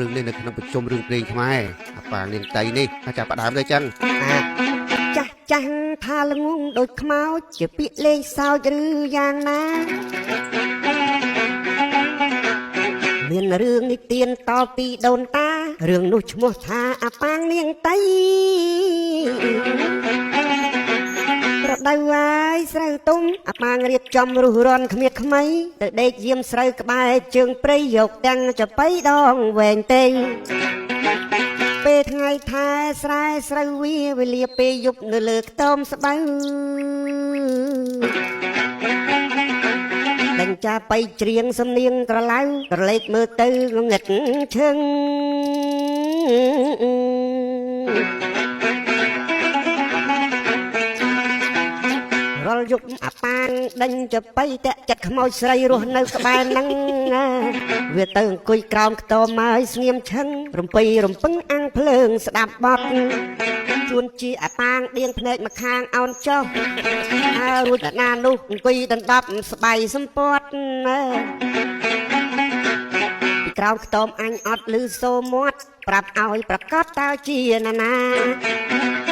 រឿងនេះនៅក្នុងប្រជុំរឿងព្រេងខ្មែរអាប៉ានាងតៃនេះចាប់ផ្ដើមទៅចឹងចាស់ចាស់ថាល្ងងដូចខ្មោចជាពាក្យលេងសើចឬយ៉ាងណាមានរឿងនិទានតពីដូនតារឿងនោះឈ្មោះថាអាប៉ាងនាងតៃរដូវហើយស្រូវទុំអាប៉ាងរៀបចំរុះរាន់គ្មៀតខ្មៃទៅដេកយាមស្រូវក្បែរជើងព្រៃយកទាំងចបៃដងវែងតេងពេលថ្ងៃថែស្រែស្រូវវេលាពេលយប់នៅលើខ្ទមស្បៅដេញចាបៃច្រៀងសំនៀងក្រឡៅក្រឡេកមើលទៅងងឹតឈឹងរាល់យប់អាប៉ាងដេញចបៃតាក់ចិត្តខ្មោចស្រីរស់នៅក្បែរហ្នឹងវាទៅអង្គុយក្រោមខ្ទមហើយស្ងៀមឈឹងរំពៃរំពឹងអាំងភ្លើងស្ដាប់បទជួនជាអាប៉ាងដៀងភ្នែកម្ខាងអោនចុះហើយរួចតាណានោះអង្គុយដណ្ដប់ស្បៃសម្ពត់ពីក្រោមខ្ទមអញអត់ឮសូរមាត់ប្រាប់ឲ្យប្រកាសតើជាណានា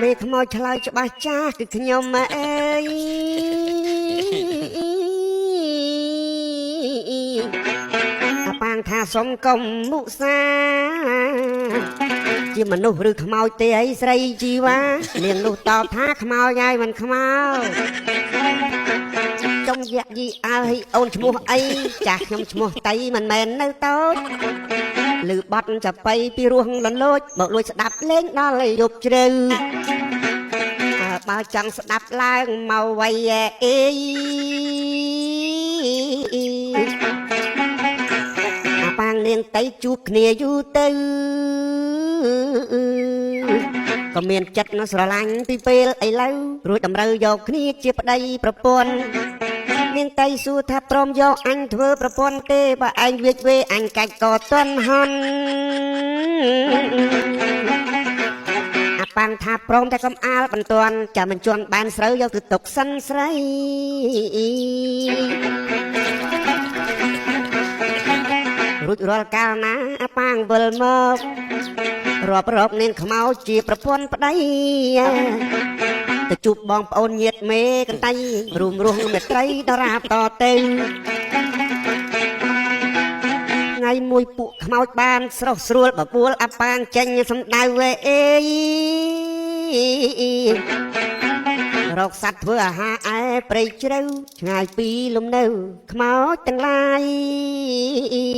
មេខ្មោចឆ្លើយច្បាស់ចាស់គឺខ្ញុំអើយអាប៉ាងថាសុំកុំមុសាជាមនុស្សឬខ្មោចទេអីស្រីជីវ៉ានាងនោះតបថាខ្មោចហើយមិនខ្មោចចង់យាក់យីអើយអូនឈ្មោះអីចាស់ខ្ញុំឈ្មោះតៃមិនមែននៅតូចលឺបត់ចបៃពីរស់លន់លូចមកលួចស្ដាប់លេងដល់យប់ជ្រៅបើចង់ស្ដាប់ឡើងមកវៃអេអាប៉ាងនាងតៃជួបគ្នាយូរទៅក៏មានចិត្តនៅស្រឡាញ់ពីពេលឥឡូវរួចតម្រូវយកគ្នាជាប្តីប្រពន្ធនាងតៃសួរថាព្រមយកអញធ្វើប្រពន្ធទេបើឯងវាចវេអញកាច់ក៏ទាន់ហន់អាប៉ាងថាព្រមតែកំអាលបន្ទាន់ចាំមិនជន់បានស្រូវយកទៅទុកសិនស្រីរួចរាល់កាលណាអាប៉ាងវិលមករាប់រកនាងខ្មោចជាប្រពន្ធប្តីទៅជួបបងប្អូនញាតិមេកន្តៃរួមរស់មេត្រីដរាបតទៅថ្ងៃមួយពួកខ្មោចបានស្រស់ស្រួលបបួលអាប៉ាងចេញសម្ដៅវេអេរកសัตว์ធ្វើអាហារឯព្រៃជ្រៅឆ្ងាយពីលំនៅខ្មោចទាំងឡាយ